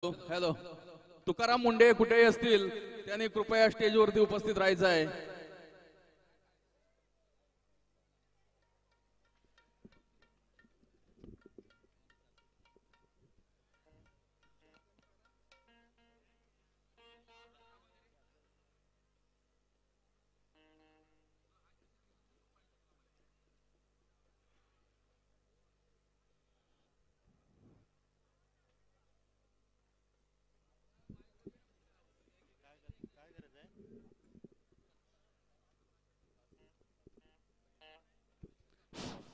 Hello. Tukaram Munde कुठेही असतील त्यांनी कृपया स्टेजवरती उपस्थित राहायचं आहे.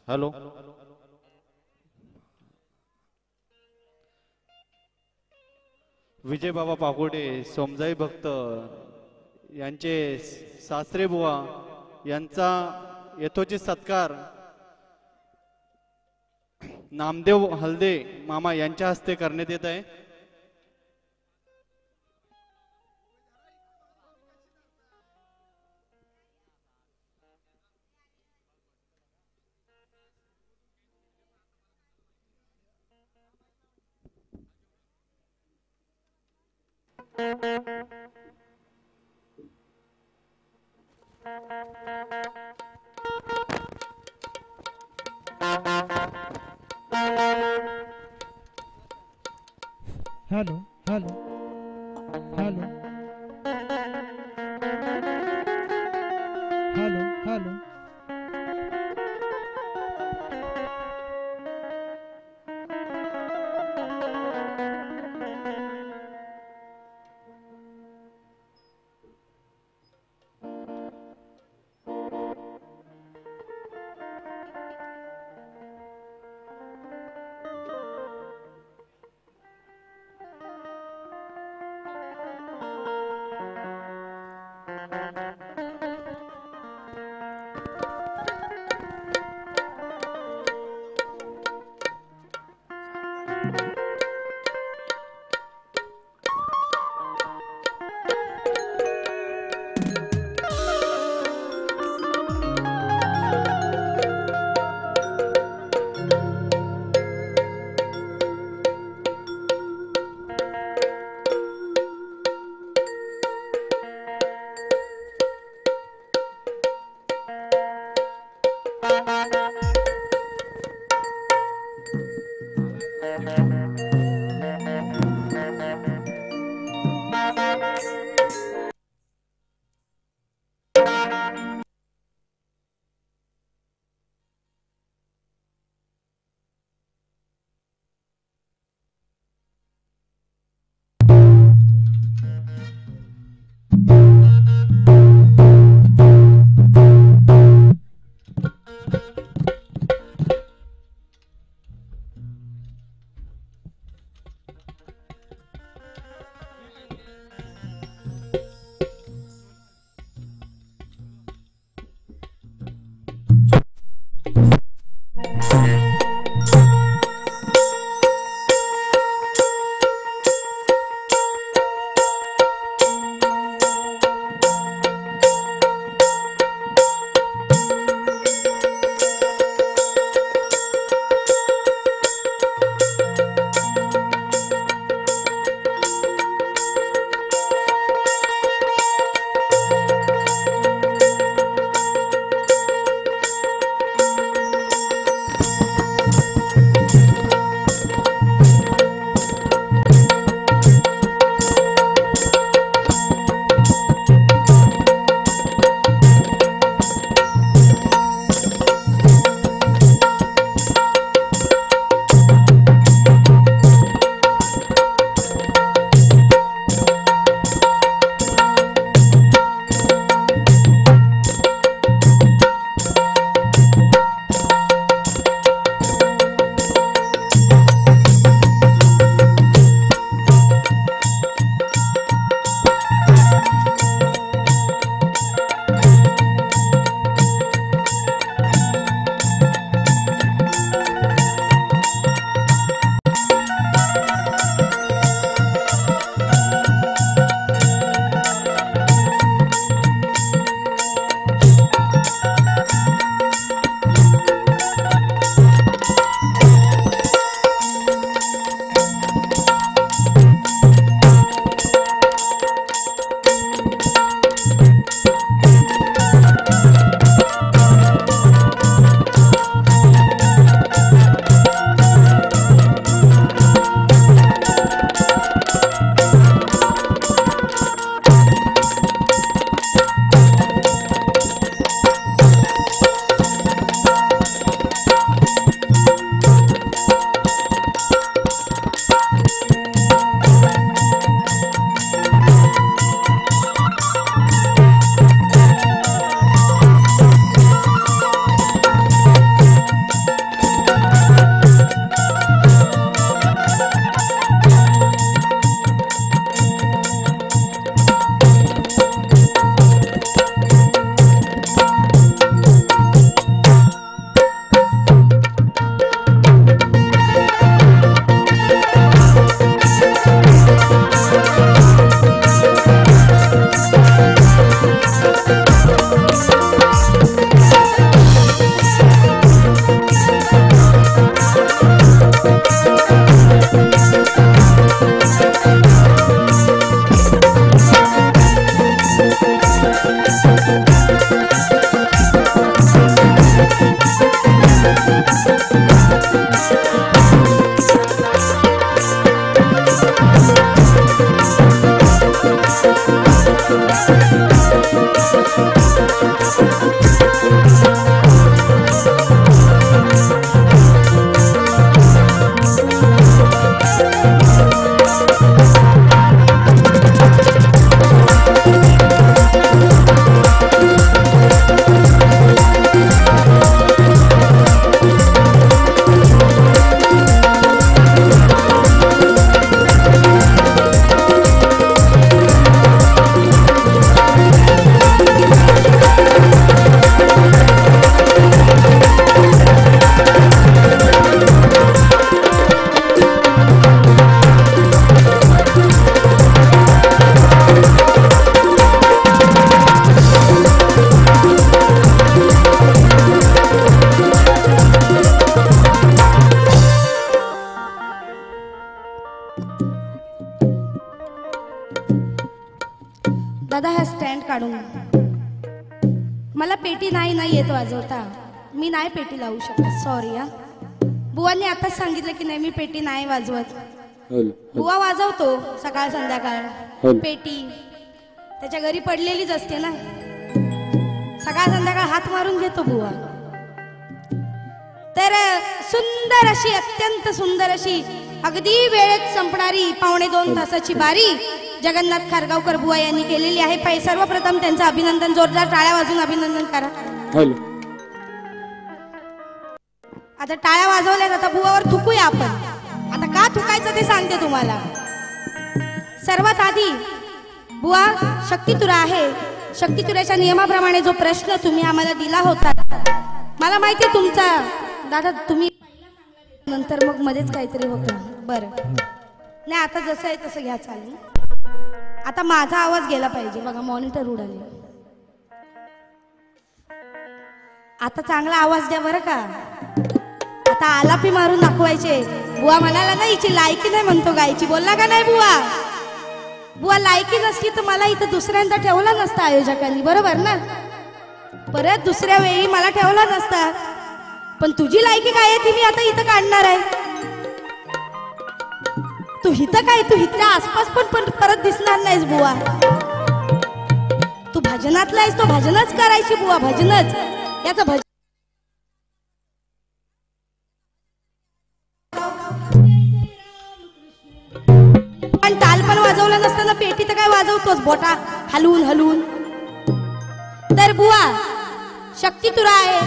हॅलो. विजय बाबा पागोडे सोमजाई भक्त यांचे सासरे बुवा यांचा यथोचित सत्कार नामदेव हलदे मामा यांच्या हस्ते करण्यात येत आहे. Hello hello hello hello hello. दादा हा स्टँड काढून मला पेटी नाही येत वाजवता. मी नाही पेटी लावू शकत, सॉरी. हा बुवांनी आताच सांगितलं की नाही मी पेटी नाही वाजवत. बुवा वाजवतो सकाळ संध्याकाळ पेटी, त्याच्या घरी पडलेलीच असते ना. सकाळ संध्याकाळ हात मारून घेतो बुवा. तर सुंदर अशी, अत्यंत सुंदर अशी, अगदी वेळेत संपणारी 2.25 तासाची बारी जगन्नाथ खारगावकर बुवा यांनी केलेली आहे. सर्वप्रथम त्यांचं अभिनंदन, जोरदार टाळ्या वाजून अभिनंदन करा. आता टाळ्या वाजवल्या, आता बुवावर थुकूया आपण. आता का थुकायचं ते सांगते तुम्हाला. सर्वात आधी बुवा शक्तितुरा आहे. शक्तितुऱ्याच्या नियमाप्रमाणे जो प्रश्न तुम्ही आम्हाला दिला होता, मला माहिती तुमचा दादा, तुम्ही नंतर मग मध्येच काहीतरी होतं. बरं नाही, आता जसं आहे तसं घ्या, चालेल. आता माझा आवाज गेला पाहिजे. बघा मॉनिटर उडाले. आता चांगला आवाज द्या बरं का. आता आलापी मारून दाखवायचे. बुवा म्हणाला ना हिची लायकी नाही म्हणतो गायची, बोलला का नाही बुवा. बुवा लायकी नसली तर मला इथं दुसऱ्यांदा ठेवला नसता आयोजकांनी, बरोबर ना. परत दुसऱ्या वेळी मला ठेवला नसता. पण तुझी लायकी काय आहे ती मी आता इथं काढणार आहे. तू इथं काय, तू इथल्या आसपास पण परत दिसणार नाहीस बुवा. तू भजनातला आहेस, तो भजनच करायची बुवा, भजनच. याचं भजन पण ताल पण वाजवलं नसताना पेटी तर काय वाजवतोस बोटा हलवून हलवून. तर बुवा शक्तितुरा आहे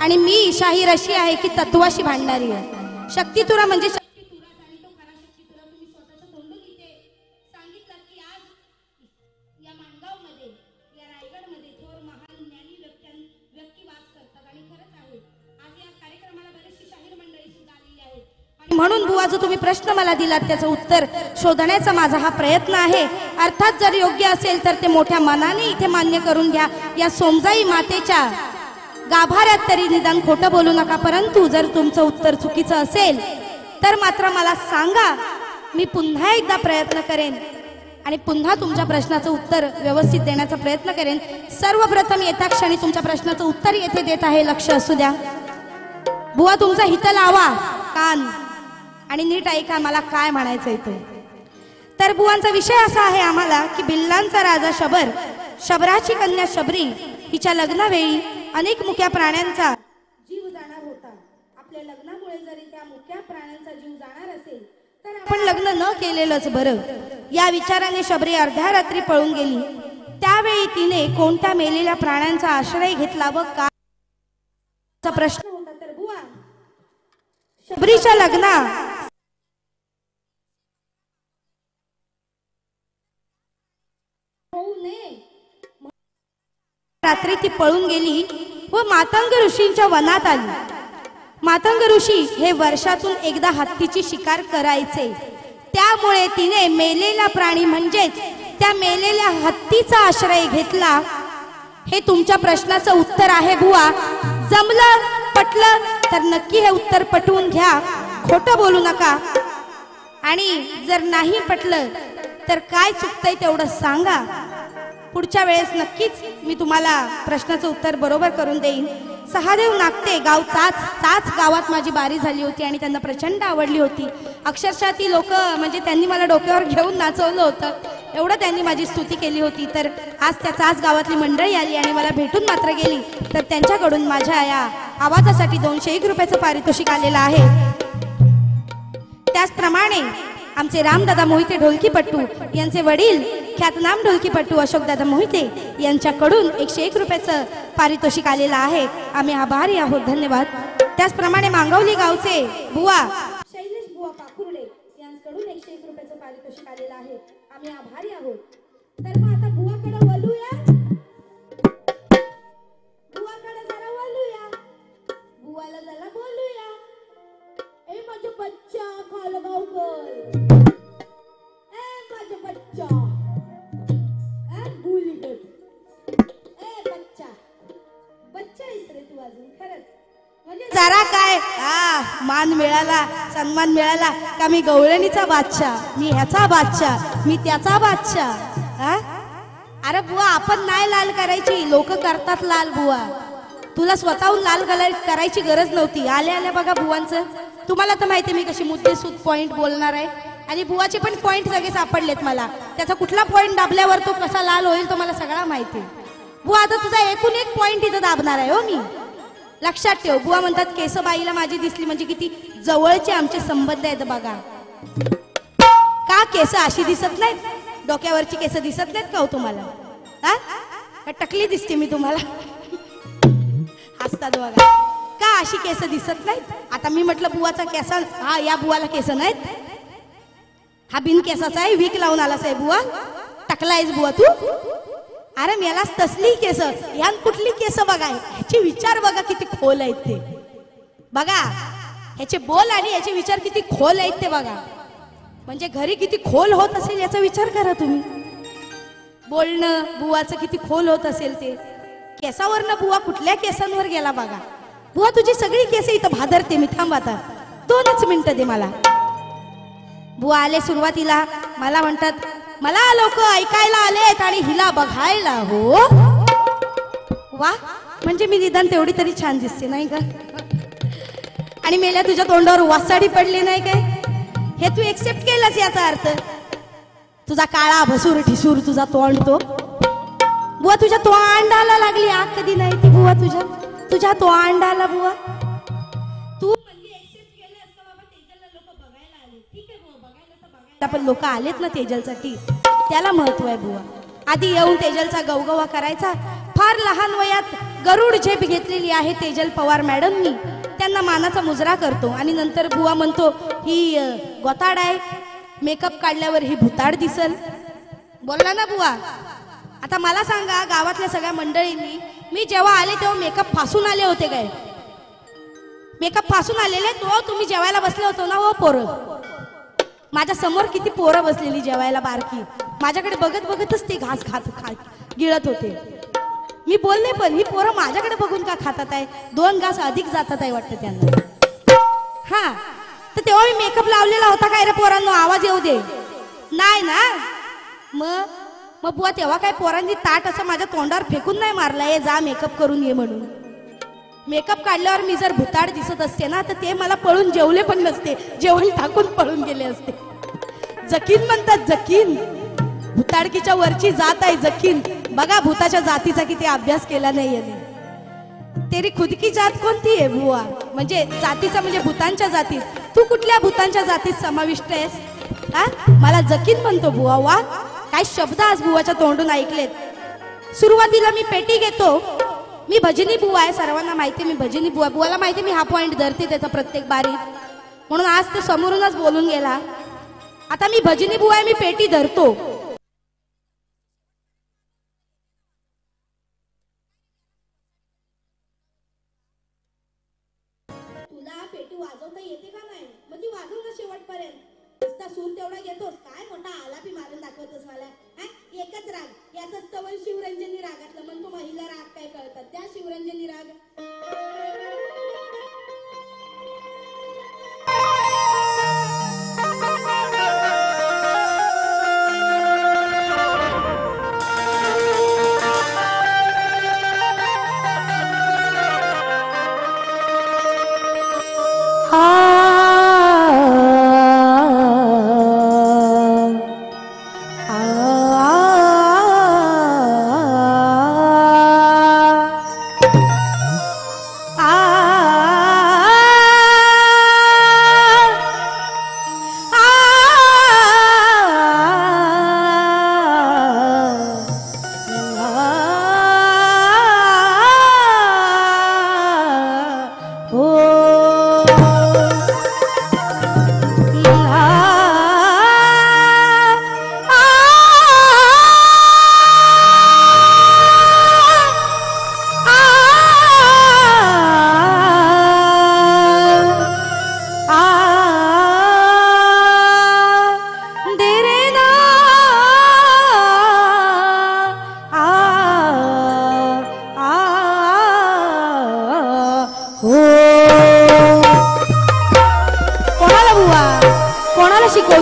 आणि मी शाहीर अशी आहे की तत्वाशी भांडणारी आहे. शक्तितुरा म्हणजे म्हणून बुवा जो तुम्ही प्रश्न मला दिलात त्याचं उत्तर शोधण्याचा माझा हा प्रयत्न आहे. अर्थात जर योग्य असेल तर ते मोठ्या मनाने इथे मान्य करून घ्या. या सोमजाई मातेच्या गाभाऱ्यात तरी निदान खोटं बोलू नका. परंतु जर तुमचं उत्तर चुकीचं असेल तर मात्र मला सांगा, मी पुन्हा एकदा प्रयत्न करेन आणि पुन्हा तुमच्या प्रश्नाचं उत्तर व्यवस्थित देण्याचा प्रयत्न करेन. सर्वप्रथम येत्या क्षणी तुमच्या प्रश्नाचं उत्तर येथे देत आहे, लक्ष असू द्या. बुवा तुमचा हित लावा कान आणि नीट ऐका मला काय म्हणायचं इथे. तर बुवांचा विषय असा आहे आम्हाला की बिल्लांचा राजा शबर, शबराची कन्या शबरी हिच्या लग्नावेळी अनेक मुक्या प्राण्यांचा जीव जाणार होता. आपल्या लग्नामुळे जरी त्या मुक्या प्राण्यांचा जीव जाणार असेल तर आपण लग्न न केलेलंच बरं. या विचाराने शबरी अर्ध्या रात्री पळून गेली. त्यावेळी तिने कोणत्या मेलेल्या प्राण्यांचा आश्रय घेतला व का प्रश्न होता. तर बुवा शबरीच्या लग्ना रात्री ती पळून गेली व मातंग ऋषींच्या वनात आली. मातंग ऋषी हे वर्षातून एकदा हत्तीची शिकार करायचे. त्यामुळे तिने मेलेला प्राणी म्हणजेच त्या मेलेल्या हत्तीचा आश्रय घेतला. हे तुमच्या प्रश्नाचं उत्तर आहे बुवा. जमलं पटलं तर नक्की हे उत्तर पटवून घ्या, खोटं बोलू नका. आणि जर नाही पटलं तर काय चुकतंय तेवढं सांगा. पुढच्या वेळेस नक्कीच मी तुम्हाला प्रश्नाचं उत्तर बरोबर करून देईन. सहादेव नागते गाव चाच गावात माझी बारी झाली होती आणि त्यांना प्रचंड आवडली होती. अक्षरशः ती लोक म्हणजे त्यांनी मला डोक्यावर घेऊन नाचवलं होतं. एवढं त्यांनी माझी स्तुती केली होती. तर आज त्याच गावातली मंडळी आली आणि मला भेटून मात्र गेली. तर त्यांच्याकडून माझ्या या आवाजासाठी 201 रुपयाचं पारितोषिक आलेलं आहे. त्याचप्रमाणे आमचे रामदादा मोहिते ढोलकीपट्टू यांचे वडील ख्यातनाम ढोलकीपट्टू अशोकदादा मोहिते यांच्याकडून 101 रुपयाचं पारितोषिक आलेलं आहे. आम्ही आभारी आहोत. धन्यवाद. त्याचप्रमाणे मांगवली गावचे बुवा शैलेश बुवा पाखुर्डे यांच्याकडून 101 रुपयाचं पारितोषिक आलेलं आहे. आम्ही आभारी आहोत. तर मग आता बुवाकडे वळूया. बुवाकडे जरा वळूया. बुवाला जरा बोलूया. ए माझा बच्चा खालगावकर, ए माझा बच्चा, ए बुलीगड, ए बच्चा, बच्चा आहेस रे तू अजून. खरंच म्हणजे जरा काय मान मिळाला, सन्मान मिळाला का मी गवळणीचा बादशाह, मी ह्याचा बादशाह, मी त्याचा बादशाह. अरे बुवा आपण नाही लाल करायची, लोक करतात लाल. बुवा तुला स्वतःहून लाल करायची गरज नव्हती. आले आले बघा बुवांचं. तुम्हाला तर माहिती मी कशी मुद्देसूद पॉइंट बोलणार आहे आणि बुवाचे पण पॉइंट सगळे सापडलेत मला. त्याचा कुठला पॉइंट दाबल्यावर तो कसा लाल होईल तो मला सगळा माहिती. बुवा आता तुझा एकूण एक पॉइंट इथं दाबणार आहे हो मी. लक्षात ठेव. बुवा म्हणतात केसबाईला माझी दिसली म्हणजे किती जवळचे आमचे संबंध आहेत बघा. का केस अशी दिसत नाहीत? डोक्यावरची केस दिसत नाहीत का हो तुम्हाला? हा टकली दिसते मी तुम्हाला? हसतात बघा. का अशी केस दिसत नाहीत? आता मी म्हटलं बुवाचा केस, हा या बुवाला केस नाहीत, हा बिन केसाचा आहे, वीक लावून आलास आहे बुवा, टकला आहेस बुवा तू. अरे मेलाच तसली केस, ह्या कुठली केस बघा. ह्याचे विचार बघा किती खोल आहेत ते बघा. ह्याचे बोल आणि ह्याचे विचार किती खोल आहेत ते बघा. म्हणजे घरी किती खोल होत असेल याचा विचार करा तुम्ही. बोलणं बुवाचं किती खोल होत असेल ते. केसावरनं बुवा कुठल्या केसांवर गेला बघा. बुवा तुझी सगळी केस इथं भादरते मी. थांब आता 2च मिनिटं दे मला. बुवा आले सुरुवातीला, मला म्हणतात मला लोक ऐकायला आलेत आणि हिला बघायला. हो वा, म्हणजे मी निदान तेवढी तरी छान दिसते नाही का? आणि मेल्या तुझ्या तोंडावर वासाडी पडली नाही काय? हे तू एक्सेप्ट केलंस याचा अर्थ. तुझा काळा भसूर ठिसूर तुझा तोंड तो. बुवा तुझ्या तोंडाला लागली आग कधी नाही ती बुवा. तुझ्या तोंडाला बुवा. तू म्हणजे एक्सेप्ट केलं असतं बाबा तेजलला लोक बघायला आले. ठीक आहे बुवा, बघायला तर बघायला, पण लोक आलेत ना तेजलसाठी, त्याला महत्व आहे बुवा. आधी येऊन तेजलचा गवगवा करायचा. फार लहान वयात गरुड झेप घेतलेली आहे तेजल पवार मॅडमनी. त्यांना मानाचा मुजरा करतो आणि नंतर बुवा म्हणतो ही गोताड आहे, मेकअप काढल्यावर ही भुताड दिसल. बोलला ना बुवा. आता मला सांगा गावातल्या सगळ्या मंडळींनी, मी जेव्हा आले तेव्हा मेकअप फासून आले होते काय? मेकअप फासून आलेले तो तुम्ही जेवायला बसले होतो ना हो पोरं. माझ्या समोर किती पोरं बसलेली जेवायला बारकी. माझ्याकडे बघत बघतच ते घास खात गिळत होते. मी बोलले पण ही पोरं माझ्याकडे बघून का खातात आहे? 2 घास अधिक जातात आहे वाटतं त्यांना. हा तर तेव्हा मी मेकअप लावलेला होता काय रे पोरांनो? आवाज येऊ दे. नाही ना. मग बुवा तेव्हा काय पोरांनी ताट असं माझ्या तोंडावर फेकून नाही मारला ये जा मेकअप करून ये म्हणून. मेकअप काढल्यावर मी जर भुताड दिसत असते ना तर ते मला पळून जेवले पण नसते, जेवण टाकून पळून गेले असते. जकीन म्हणतात, जकीन भुताडकीच्या वरची जात आहे जकीन. बघा भूताच्या जातीचा किती अभ्यास केला नाही याने. तेरी खुदकी जात कोणती आहे बुवा? म्हणजे जातीचा म्हणजे भूतांच्या जातीत. तू कुठल्या भूतांच्या जातीत समाविष्ट आहेस? हा मला जकीन म्हणतो बुवा. वा काय शब्द आज बुवाच्या तोंडून ऐकलेत. सुरुवातीला मी पेटी घेतो. मी भजनी बुवा आहे, सर्वांना माहिती मी भजनी बुवा. बुवाला माहिती मी हा पॉइंट धरते त्याचा प्रत्येक बारीत, म्हणून आज तो समोरूनच बोलून गेला. आता मी भजनी बुवा आहे, मी पेटी धरतो. तुला पेटी वाजवता येते का नाही? मग ती वाजव ना शेवटपर्यंत. नुसता सूर तेवढा घेतोस काय? मोठा आलापी मारून दाखवतोस मला. एकच राग, याच स्तवन शिवरंजनी रागातलं. म्हणतो महिला राग काय कळतात त्या शिवरंजनी राग. आ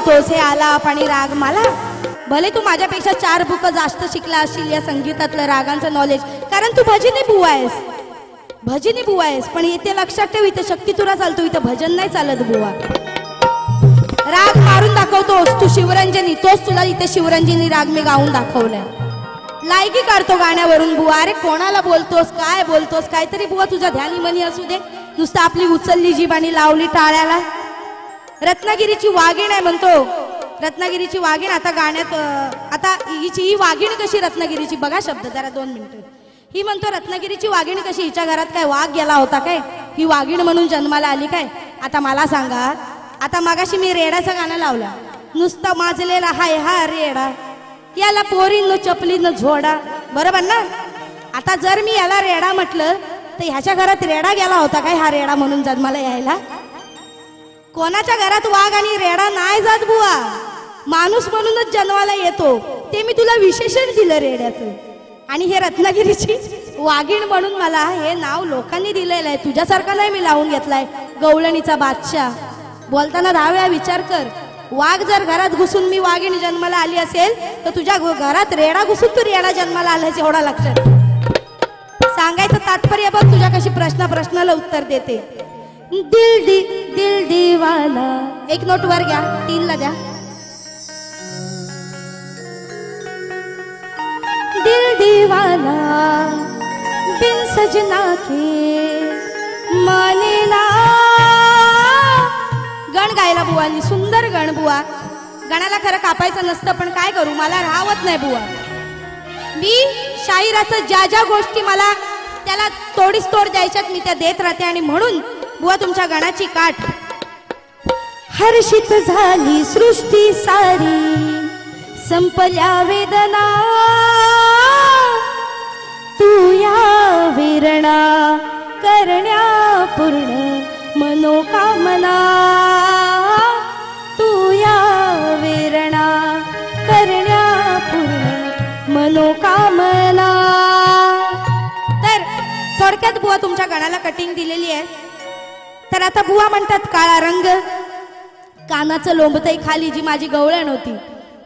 बोलतोस हे आलाप आणि राग मला? भले तू माझ्यापेक्षा 4 बुक जास्त शिकला असशील या संगीतातलं रागांचं नॉलेज, कारण तू भजनी बुवा आहेस, भजनी बुवा आहेस. पण इथे लक्षात ठेव, इथे शक्ती तुला चालतो, इथं भजन नाही चालत बुवा. राग मारून दाखवतोस तू शिवरंजनी, तोच तुला इथे शिवरंजनी राग मी गाऊन दाखवलाय. लायकी काढतो गाण्यावरून बुवा. अरे कोणाला बोलतोस, काय बोलतोस? काहीतरी बुवा तुझा ध्यानी मनी असू दे. नुसतं आपली उचलली जीभ आणि लावली टाळ्याला. रत्नागिरीची वाघीण आहे म्हणतो, रत्नागिरीची वाघीण. आता गाण्यात आता ही वाघीण कशी रत्नागिरीची, बघा शब्द जरा 2 मिनिटं. ही म्हणतो रत्नागिरीची वाघीण कशी, हिच्या घरात काय वाघ गेला होता काय, ही वाघीण म्हणून जन्माला आली काय? आता मला सांगा, आता मागाशी मी रेडाचं गाणं लावलं, नुसतं माजलेला हाय हा रेडा, याला पोरीनं चपलीनं झोडा, बरोबर ना? आता जर मी याला रेडा म्हटलं तर ह्याच्या घरात रेडा गेला होता काय हा रेडा म्हणून जन्माला यायला? कोणाच्या घरात वाघ आणि रेडा नाही जात बुवा, माणूस म्हणूनच जन्माला येतो. ते मी तुला विशेषण दिलं रेड्याचं. आणि हे रत्नागिरीची वाघीण म्हणून मला हे नाव लोकांनी दिलेलं आहे, तुझ्यासारखा नाही मी लावून घेतलाय. गवळणीचा बादशाह. बोलताना 10 वेळा विचार कर. वाघ जर घरात घुसून मी वाघीण जन्माला आली असेल तर तुझ्या घरात रेडा घुसून तू रेडा जन्माला आलायच, एवढा लक्षात. सांगायचं तात्पर्य बघ, तुझ्या कशी प्रश्नाला उत्तर देते. दिल दीवाना, 1 नोट वर घ्या, 3 ला द्या. दिल दीवाना बिन सजना के माने ना. गण गायला बुवानी, सुंदर गण बुवा. गणाला खरं कापायचं नसतं, पण काय करू, मला राहवत नाही बुवा. मी शाहिराचं ज्या गोष्टी मला त्याला तोडीस तोड द्यायच्यात मी त्या देत राहते. आणि म्हणून बुवा तुमच्या गणाची काठ. हर्षित झाली सृष्टी सारी, संपल्या वेदना, तू या विरणा करण्या पूर्ण मनोकामना, तू या विरणा करण्या पूर्ण मनोकामना. तर थोडक्यात बुवा तुमच्या गणाला कटिंग दिलेली आहे. तर आता बुवा म्हणतात काळा रंग, कानाचं लोंबतय खाली, जी माझी गवळण होती.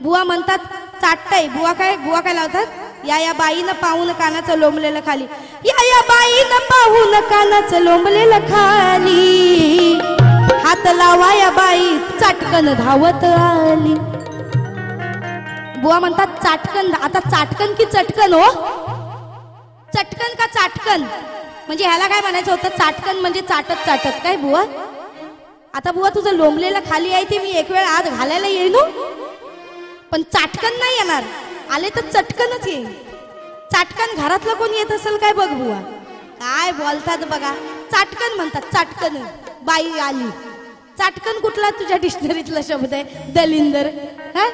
बुवा म्हणतात चाटतय. बुवा काय लावतात, या बाईनं पाहून कानाचं लोंबलेलं खाली, या बाईनं पाहून कानाचं लोंबलेलं खाली, हात लावा या बाई चाटकन धावत आली. बुवा म्हणतात चाटकन. आता चाटकन की चटकन हो? चटकन का चाटकन? म्हणजे ह्याला काय म्हणायचं होतं, चाटकन म्हणजे चाटत चाटत काय बुवा? आता बुवा तुझं लोंबलेलं खाली आहे ते मी 1 वेळ आत घालायला येईन, पण चाटकन नाही येणार. आले तर चटकनच येईल. चाटकन घरातलं कोण येत असेल काय बघ बुवा. काय बोलतात बघा, चाटकन म्हणतात. चाटकन बाई आली. चाटकन कुठला तुझ्या डिक्शनरीतला शब्द आहे? दलिंदर. हा,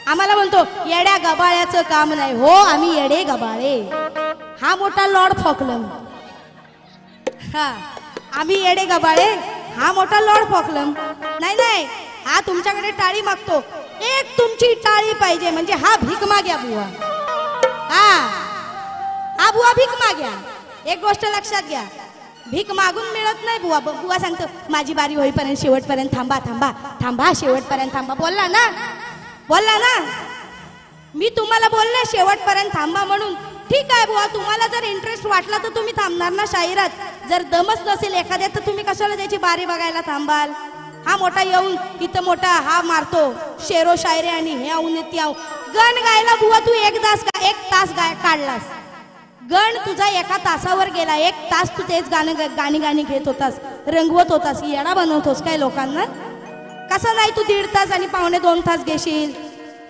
आम्हाला म्हणतो येड्या गबाळ्याचं काम नाही. हो, आम्ही येडे गबाळे. हा मोठा लॉर्ड फॉकलम. हा, आम्ही येडे गबाळे, हा मोठा लॉर्ड फॉकलम. नाही, हा तुमच्याकडे टाळी मागतो. एक तुमची टाळी पाहिजे म्हणजे हा भीक माग्या बुवा. हा बुवा भीक माग्या. एक गोष्ट लक्षात घ्या, भीक मागून मिळत नाही बुवा. बुवा सांगतो माझी बारी होईपर्यंत शेवटपर्यंत थांबा, शेवटपर्यंत थांबा. बोलला ना मी तुम्हाला बोलले शेवटपर्यंत थांबा म्हणून. ठीक आहे बुवा, तुम्हाला जर इंटरेस्ट वाटला तर तुम्ही थांबणार ना शाहिरात. जर दमच नसेल एखाद्या तर तुम्ही कशाला त्याची बारी बघायला थांबाल? हा मोठा येऊन इथं मोठा हा मारतो शेरो शायरी आणि हे आऊन ती आऊ. गण गायला बुवा तू 1 तास काढलास. गण तुझा 1 तासावर गेला. 1 तास तू तेच गाणी घेत होतास, रंगवत होतास, येडा बनवतोस काय लोकांना? कसं नाही तू 1.5 तास आणि 2.5 तास घेशील?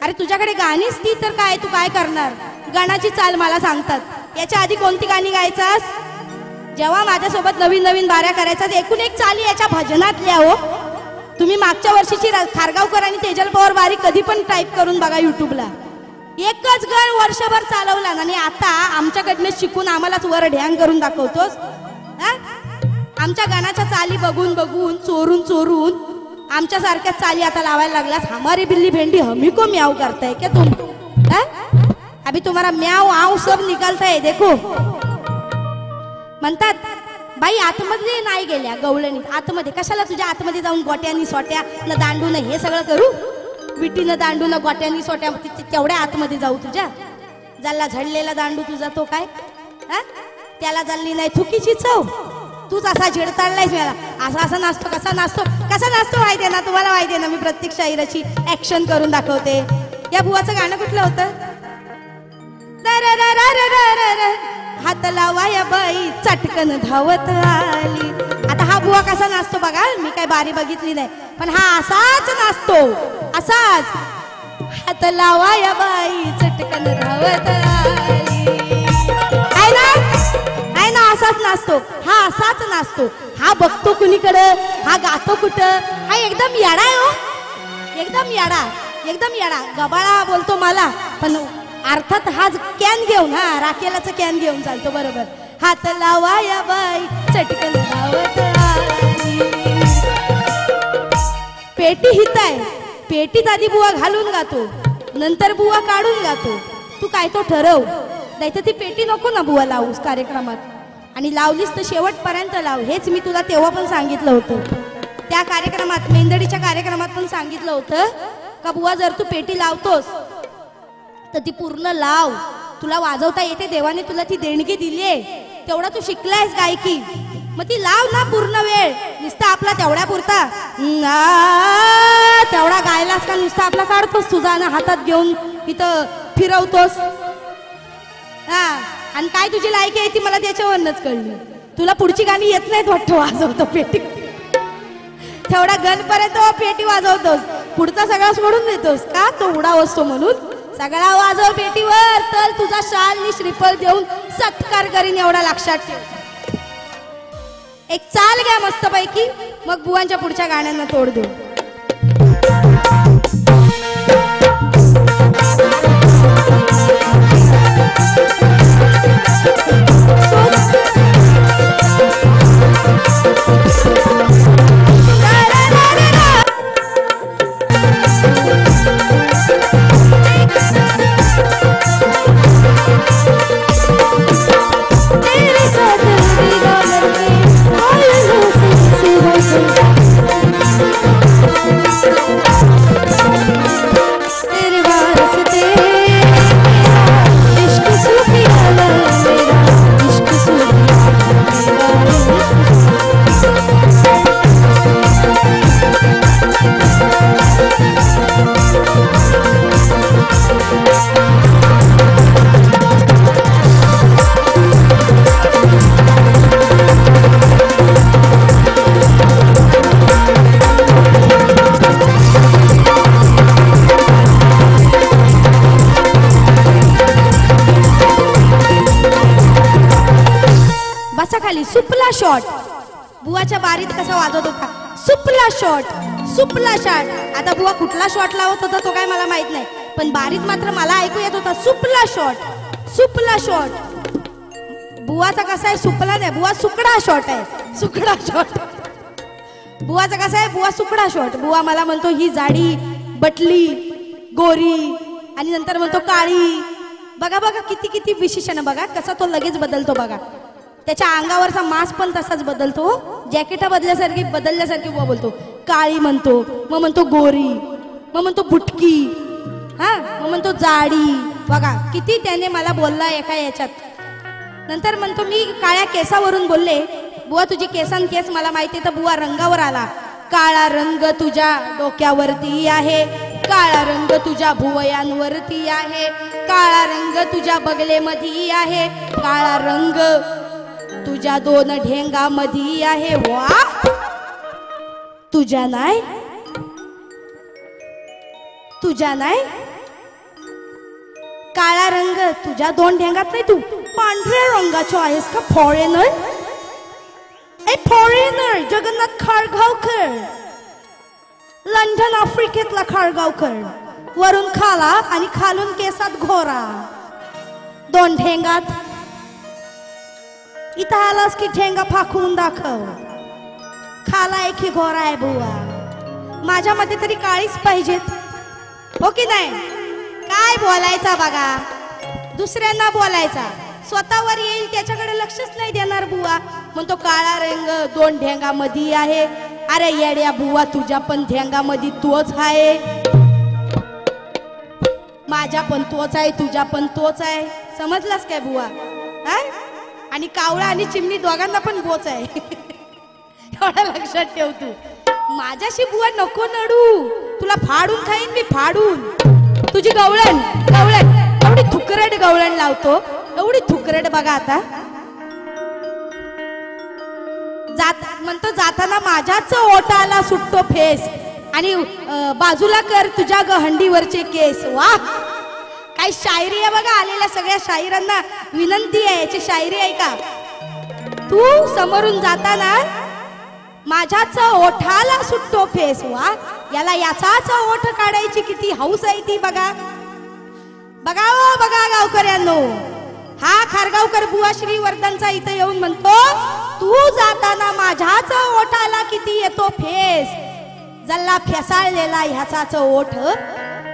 अरे तुझ्याकडे गाणीच ती तर काय, तू काय करणार? गाण्याची चाल मला सांगतात. याच्या आधी कोणती गाणी गायचास? जेव्हा माझ्यासोबत नवीन बाऱ्या करायचा, एकूण एक चाली याच्या भजनातल्या हो. तुम्ही मागच्या वर्षीची खारगावकर आणि तेजल पवार वारी कधी पण टाईप करून बघा युट्यूबला. एकच गण वर्षभर चालवला आणि आता आमच्याकडनं शिकून आम्हालाच वर ढ्यांग करून दाखवतोस. आमच्या गाण्याच्या चाली बघून चोरून आमच्या सारख्या चाली आता लावायला लागलास. हमारी बिल्ली भेंडी हमी को म्याव करताय क्या तुम? अभी तुम्हारा म्याव आव सब निकालता है देखो. म्हणतात बाई आतमध्ये नाही गेल्या गवळणीत. आतमध्ये कशाला तुझ्या आतमध्ये जाऊन गोट्यानी सोट्या न दांडू न हे सगळं करू? विटीनं दांडू ना गोट्यानी सोट्या तेवढ्या आतमध्ये जाऊ तुझ्या जल्ला झडलेला दांडू तुझा तो काय हा त्याला जल्ली नाही थुकीची चव तूच असा झेडताळलायस मला असा नाचतो कसा नाचतो माहितीये ना तुम्हाला माहितीये ना मी प्रत्येक शाहिराची ऍक्शन करून दाखवते या बुवाचं गाणं कुठलं होतं हात लावा या बाई चटकन धावत आली आता हा बुवा कसा नाचतो बघा मी काय बारी बघितली नाही पण हा असाच नाचतो असाच हात लावा या बाई चटकन धावत आली आहे ना असाच नाचतो हा असाच नाचतो हा बघतो कुणीकडं हा गातो कुठं हा एकदम याडा आहे हो एकदम याडा गबाळा बोलतो मला पण अर्थात हा कॅन घेऊन हा राखेलाच कॅन घेऊन चालतो बरोबर हात लावा या बाई चटकन धावत आली पेटी हित आहे पेटीत आधी बुवा घालून गातो नंतर बुवा काढून गातो तू काय तो ठरव नाही तर ती पेटी नको ना बुवा लावूस कार्यक्रमात आणि लावलीस तर शेवटपर्यंत लाव हेच मी तुला तेव्हा पण सांगितलं होतं त्या कार्यक्रमात मेंदडीच्या कार्यक्रमात पण सांगितलं होतं का बुवा जर तू पेटी लावतोस तर ती पूर्ण लाव तुला वाजवता येते देवाने तुला ती देणगी दिलीये तेवढा तू शिकलायस गायकी मग ती लाव ना पूर्ण वेळ नुसता आपला तेवढ्या पुरता तेवढा गायलास का नुसता आपला काढतोस तुझा ना हातात घेऊन इथं फिरवतोस हा आणि काय तुझी लायकी आहे ती मला त्याच्यावरच कळली तुला पुढची गाणी येत नाहीत वाटतं वाजवतो पेटी तेवढा गणपर्यंत पेटी वाजवतोस पुढचा सगळा सोडून देतोस का तो उडा असतो म्हणून सगळा वाजव पेटीवर तर तुझा शाल श्रीफळ देऊन सत्कार करीन एवढा लक्षात ठेव एक चाल घ्या मस्त पैकी मग बुवांच्या पुढच्या गाण्यांना तोड देऊ सुपला शॉट बुवाच्या बारीत कसा वाजवत होता सुपला शॉट आता बुवा कुठला शॉट लावत होता तो काय मला माहित नाही पण बारीत मात्र मला ऐकू येत होता सुपला शॉट बुवाचा कसा आहे सुपला नाही बुवा सुकडा शॉट बुवाचा कसा आहे बुवा सुकडा शॉट बुवा मला म्हणतो ही जाडी बटली गोरी आणि नंतर म्हणतो काळी बघा किती विशेषण बघा कसा तो लगेच बदलतो बघा त्याच्या अंगावरचा मास पण तसाच बदलतो जॅकेट बदलल्यासारखी बुवा बोलतो काळी म्हणतो मग म्हणतो गोरी मग म्हणतो बुटकी हा मग म्हणतो जाडी बघा किती त्याने मला बोलला एका याच्यात नंतर म्हणतो मी काळ्या केसावरून बोलले बुवा तुझी केस मला माहिती तर बुवा रंगावर आला काळा रंग तुझ्या डोक्यावरती आहे काळा रंग तुझ्या भुवयांवरती आहे काळा रंग तुझ्या बगलेमध्ये आहे काळा रंग तुझ्या दोन ढेंगामध्ये आहे वा तुझ्या नाही काळा रंग तुझ्या दोन ढेंगात नाही तू पांढऱ्या रंगाची आहेस का फॉरेनर जगन्नाथ खारगावकर लंडन आफ्रिकेतला खारगावकर वरून खाला आणि खालून केसात घोरा दोन ढेंगात इथं आलास की ठेंगा फाकून दाखव खाला एक ही घोरा आहे बुवा माझ्या मते तरी काळीच पाहिजेत हो की नाही काय बोलायचा बघा दुसऱ्यांना बोलायचा स्वतःवर येईल त्याच्याकडे लक्षच नाही देणार बुवा म्हणतो काळा रंग दोन ढेंगामध्ये आहे अरे येड्या बुवा तुझ्या पण ढेंगामध्ये तोच आहे माझ्या पण तोच आहे, तुझ्या पण तोच आहे. समजलास काय बुवा? हा? आणि कावळा आणि चिमणी दोघांना पण बोच आहे. एवढं लक्षात ठेव तू. माझ्याशी बुवा नको नडू, तुला फाडून खाईन मी, फाडून. तुझी गवळण गवळण एवढी थुकरड गवळण लावतो, एवढी थुकरड बघा आता. म्हणतो जाताना माझ्याच ओठाला सुटतो फेस आणि बाजूला कर तुझ्या गहंडीवरचे केस. वा, काय शायरी आहे बघा. आलेल्या सगळ्या शाहिरांना विनंती आहे, याची शायरी आहे का? तू समोरून जाताना माझ्याच ओठाला सुटतो फेस. वा, याला याचाच ओठ काढायची किती हौस आहे ती बघा. बघा ओ बघा गावकऱ्यांनो, हा खारगावकर बुवा श्रीवर्धनचा इथं येऊन म्हणतो तू जाताना माझ्याच ओठाला किती येतो फेस. जल्ला फेसाळलेला ह्याचाच ओठ,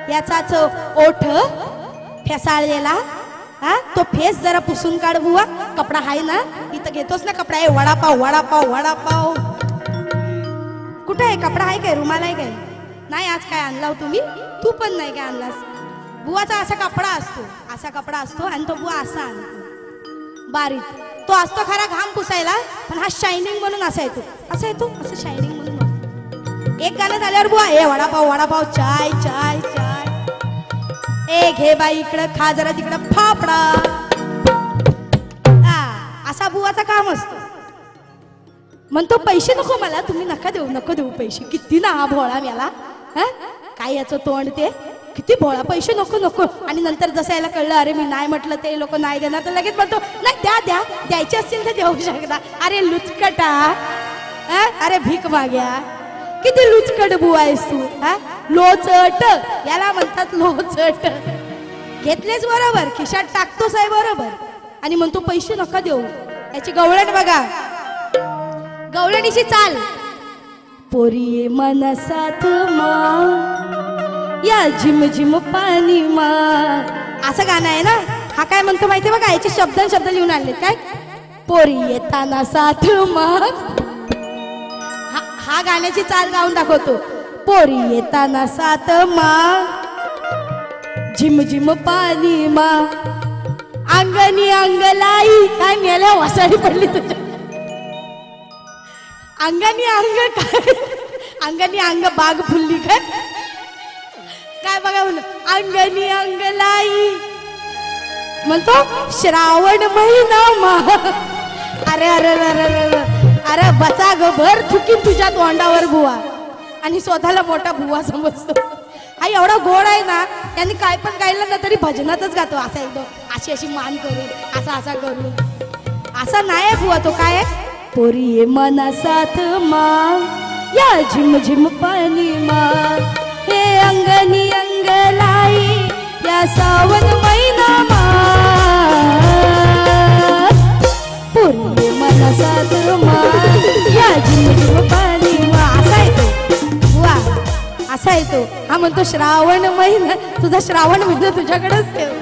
याचाच ओठ फेसाळलेला. हा, तो फेस जरा पुसून काढ बुवा. कपडा आहे ना इथं, घेतोस ना कपडा? आहे वडापाव वडापाव वडापाव. कुठे आहे कपडा? आहे काय? रुमाल आहे काय? नाही. आज काय आणला हो तुम्ही? तू पण नाही काय आणलास? बुवाचा असा कपडा असतो, असा कपडा असतो आणि तो बुवा असा आणतो बारीक. तो असतो खरा घाम पुसायला, पण हा शायनिंग म्हणून असा येतो, असा येतो, असं शायनिंग म्हणून. एक गाणं झाल्यावर बुवा ए वडापाव वडापाव, चाय चाय चाय, ए घे बाई इकडं, खा जरा तिकडं फाफडा. असा बुवाचा काम असतो. म्हणतो पैसे नको मला, तुम्ही नका देऊ, नको देऊ पैसे. किती ना हा भोळा मला. काय याचं तोंड ते, किती भोळा, पैसे नको नको. आणि नंतर जसं याला कळलं अरे मी नाही म्हटलं ते लोक नाही देणार, तर लगेच म्हणतो नाही द्या द्या, द्यायचे असतील तर देऊ शकता. अरे लुचकटा, अरे भीक माग्या, किती लुचकट बुवा आहेस तू. लोचट याला म्हणतात, लोचट. घेतलेच बरोबर, खिशात टाकतोच आहे बरोबर, आणि म्हणतो पैसे नका देऊ. याची गवळण बघा, गवळणीची चाल. पोरी मनसात मा या झिम झिम पाणी मा, असं गाणं आहे ना. हा काय म्हणतो माहितीये बघा, याचे शब्द शब्द लिहून आणले काय. पोरी येताना साथ मा, हा गाण्याची चाल गाऊन दाखवतो. पोरी येताना साथ मा, झिम झिम पाणी मा, अंगणी अंगलाई. काय मेल्या वसाडी पडली तुझ्या अंगानी अंग, काय अंगानी अंग बाग फुलली काय, काय बघा म्हणून अंगणी अंगलाई. म्हणतो श्रावण महिना मा. अरे अरे अरे अरे बचा ग भर थुकीन तुझ्या तोंडावर बुवा, आणि स्वतःला मोठा बुवा समजतो. हा एवढा गोड आहे ना, त्यांनी काय पण गायलं ना तरी भजनातच गातो. असा एकदम अशी अशी मान करून, असा असा करून. असा नाही बुवा तो. काय पोरी मनसात मा या झिम झिम पाणी मा, हे अंगणी अंगलाई या सावन महिना मा, पोरी मनसात मा या झिम झिम पाणी मा. असा येतो वा, असा येतो. हा म्हणतो श्रावण महिना, तुझा श्रावण महिना तुझ्याकडेच ठेव.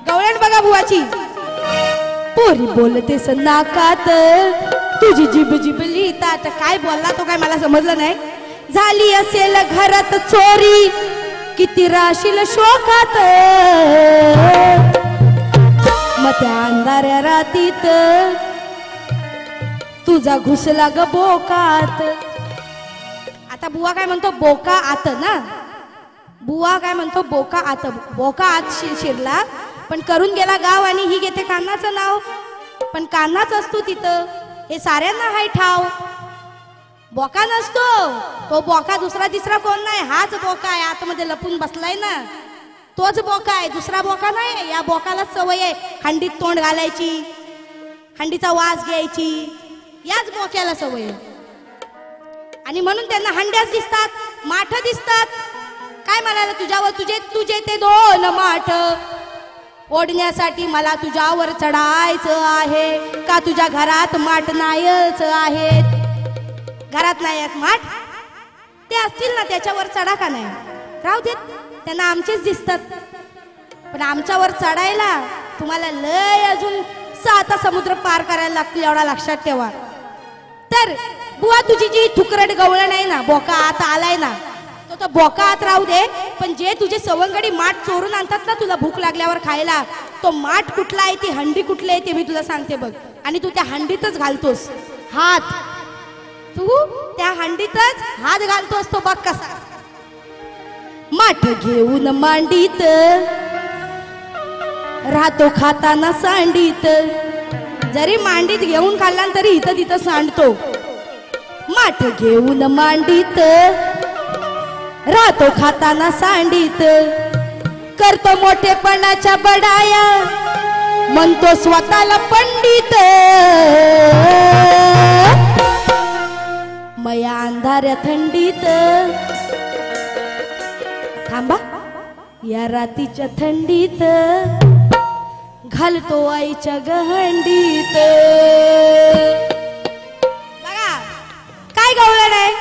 गवळण बघा बुवाची. पोरी बोलतेस नाकात तुझी जिब जिबली तात. काय बोलला तो काय मला समजलं नाही. झाली असेल घरात चोरी किती राशील शोकात, मग त्या अंधाऱ्या रातीत तुझा घुसला ग बोकात. आता बुवा काय म्हणतो बोका आत ना, बुवा काय म्हणतो बोका आत. बोका आत शिरला पण करून गेला गाव, आणि ही घेते कान्हाचं नाव. पण कान्हाच असतो तिथं, हे साऱ्यांना हाय ठाव. बोका नसतो तो. बोका दुसरा तिसरा कोण नाही, हाच बोका आहे. आतमध्ये लपून बसलाय ना, तोच बोका आहे, दुसरा बोका नाही. या बोकाला सवय आहे हंडीत तोंड घालायची, हंडीचा वास घ्यायची, याच बोक्याला सवय आहे. आणि म्हणून त्यांना हंड्याच दिसतात, माठ दिसतात. काय म्हणाला तुझ्यावर, तुझे तुझे ते 2 माठ ओढण्यासाठी मला तुझ्यावर चढायचं आहे का, तुझ्या घरात माठ नाहीच आहेत. घरात नाही आहेत माठ, ते असतील ना त्याच्यावर चढा का नाही, राहू देत, त्यांना आमचेच दिसतात. पण आमच्यावर चढायला तुम्हाला लय अजून 7 समुद्र पार करायला लागतील, एवढा लक्षात ठेवा. तर बुवा तुझी जी थुकरट गवळण आहे ना, बोका आता आलाय ना, तो तो बोका आत राहू दे, पण जे तुझे सवंगडी माठ चोरून आणतात ना तुला भूक लागल्यावर खायला, तो माठ कुठला आहे, ती हंडी कुठली आहे ते मी तुला सांगते बघ. आणि तू त्या हंडीतच घालतोस हात, तू त्या हंडीतच हात घालतोस, तो बघ कसा. माठ घेऊन मांडीत राहतो खाताना सांडीत, जरी मांडीत घेऊन खाल्ला तरी इथं तिथं सांडतो. माठ घेऊन मांडीत राहतो खाताना सांडीत, करतो मोठेपणाच्या बडाया, म्हणतो स्वतःला पंडित. मया अंधाऱ्या थंडीत, थांबा, या रातीच्या थंडीत घालतो आईच्या गहंडीत. बघा काय गवळण आहे,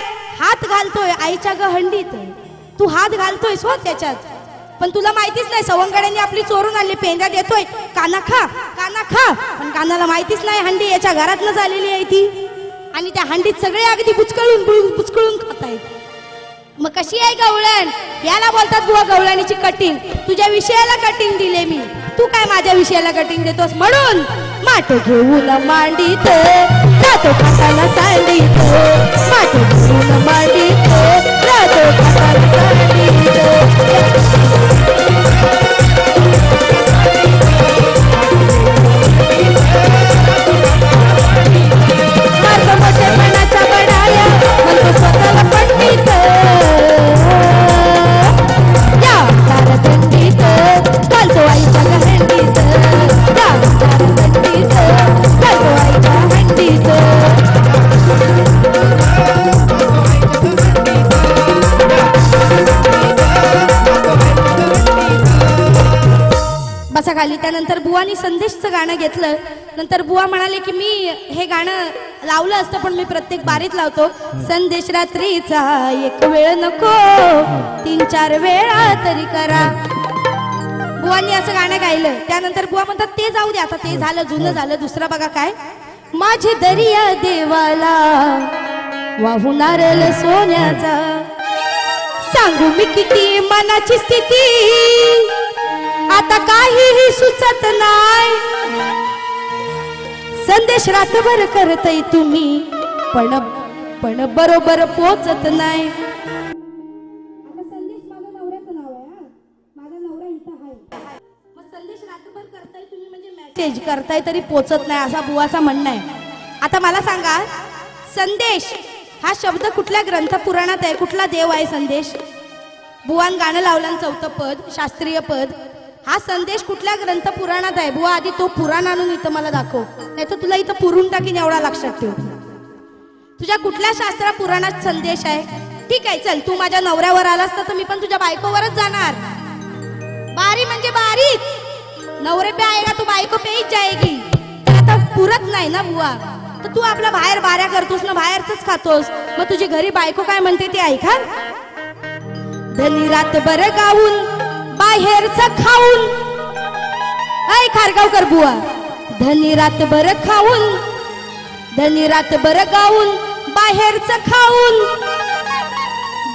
हात घालतोय आईच्या गहंडीत. तू हात घालतोय स्व त्याच्यात, पण तुला माहितीच नाही सवंगड्यांनी आपली चोरून आणली पेंड्या देतोय, काना खा काना खा, पण कानाला माहितीच नाही हंडी याच्या घरातनच आलेली आहे ती. आणि त्या हंडीत सगळे अगदी बुचकळून खातायत. मग कशी आहे गवळण, याला बोलतात बुवा गवळणीची कटिंग. तुझ्या विषयाला कटिंग दिले मी, तू काय माझ्या विषयाला कटिंग देतोस. म्हणून माठ घेऊन मांडीत राहतो खाताना सांडीत, माठ घेऊन मांडीत राहतो खाताना सांडीत. मार्ग मोठेपणाच्या बडाया, म्हणतो स्वतःला पंडित. या तारदंडीत घालतो आईच्या गहंडीत, या तारदंडीत घालतो आईच्या हंडीत. बसा खाली. त्यानंतर बुवानी संदेशचं गाणं घेतलं. नंतर बुवा म्हणाले की मी हे गाणं लावलं असतं, पण मी प्रत्येक बारीत लावतो. संदेश रात्रीचा एक वेळ नको, 3-4 वेळा तरी करा. बुवांनी असं गाणं गायलं. त्यानंतर बुवा म्हणतात ते जाऊ दे, आता ते झालं जुनं झालं. दुसरा बघा काय, माझे दरिया देवाला वाहुनारल सोन्याचा, सांगू मी किती मनाची स्थिती, आता काहीही सुचत नाही. संदेश रातभर करतय तुम्ही, पण बरोबर पोचत नाही. आता संदेश माझ्या नवऱ्याचं नाव आहे, माझा नवरा इथं आहे. मग संदेश रातभर करताय तुम्ही म्हणजे मेसेज करताय तरी पोचत नाही, असा बुवाचा म्हणणं आहे. आता मला सांगा, संदेश हा शब्द कुठल्या ग्रंथ पुराणात आहे, कुठला देव आहे संदेश? बुवान गाणं लावलं 4थं पद शास्त्रीय पद. हा संदेश कुठल्या ग्रंथ पुराणात आहे? बुवा आधी तो पुराण आणून इथं मला दाखव, नाही तर तुला इथं पुरून टाकीन, एवढा लक्षात ठेव. तुझ्या कुठल्या शास्त्रा पुराणात संदेश आहे? ठीक आहे चल, तू माझ्या नवऱ्यावर आलास तर मी पण तुझ्या बायकोवरच जाणार. बारी म्हणजे बारीच, नवरे पे आएगा तू बायको पेच जाएगी. तर आता पुरत नाही ना बुवा, तर तू आपला बाहेर बाऱ्या करतोस ना, बाहेरच खातोस. मग तुझी घरी बायको काय म्हणते ते ऐका. धनी रातभर गाऊन बाहेरच खाऊन, ऐ खारगावकर बुवा, धनी रातभर खाऊन, धनी रातभर गाऊन बाहेरच खाऊन,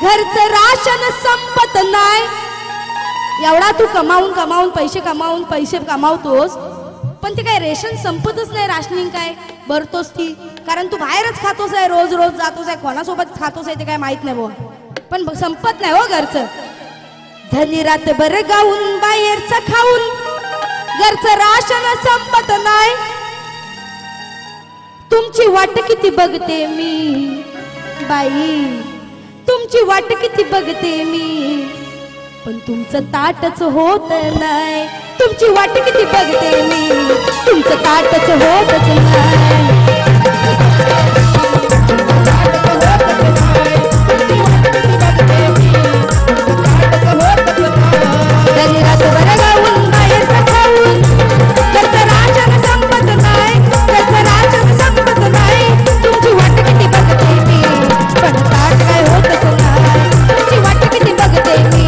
घरचं राशन संपत नाही. एवढा तू कमावून पैसे कमावतोस, पण ते काय रेशन संपतच नाही. राशनिंग काय भरतोस ती, कारण तू बाहेरच खातोस आहे, रोज जातोस आहे, कोणासोबत खातोस आहे ते काय माहित नाही बुवा, पण संपत नाही हो घरचं. धनी रातभर गाऊन बाहेरचं खाऊन, घरचं राशन संपत नाही. तुमची वाट किती बघते मी बाई, तुमची वाट किती बघते मी, पण तुमचं ताटच होत नाही. तुमची वाट किती बघते मी, तुमचं ताटच होतच नाही. धनी रातभर गाऊन बाहेरचं खाऊन, घरचं राशन संपत नाही, घरचं राशन संपत नाही. तुमची वाट किती बघते मी, पण ताट काय होतच नाही. तुमची वाट किती बघते मी,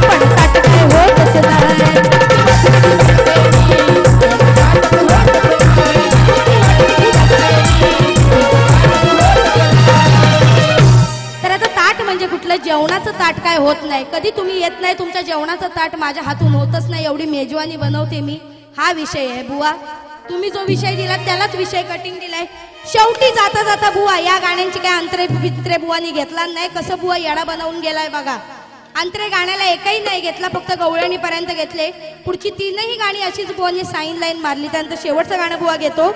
पण ताट काय होतच नाही. होत नाही. कधी तुम्ही येत नाही, तुमच्या जेवणाचं ताट माझ्या हातून होतच नाही, एवढी मेजवानी बनवते मी. हा विषय आहे बुवा. तुम्ही जो विषय दिला त्यालाच विषय कटिंग दिलाय. शेवटी जाता जाता बुवा या गाण्यांची काय अंतरे बित्रे बुवानी घेतला नाही. कसं बुवा येडा बनवून गेलाय बघा. अंतरे गाण्याला एकही नाही घेतला, फक्त गवळणीपर्यंत घेतले. पुढची तीनही गाणी अशीच बुवानी साईन लाईन मारली. त्यानंतर शेवटचं गाणं बुवा घेतो.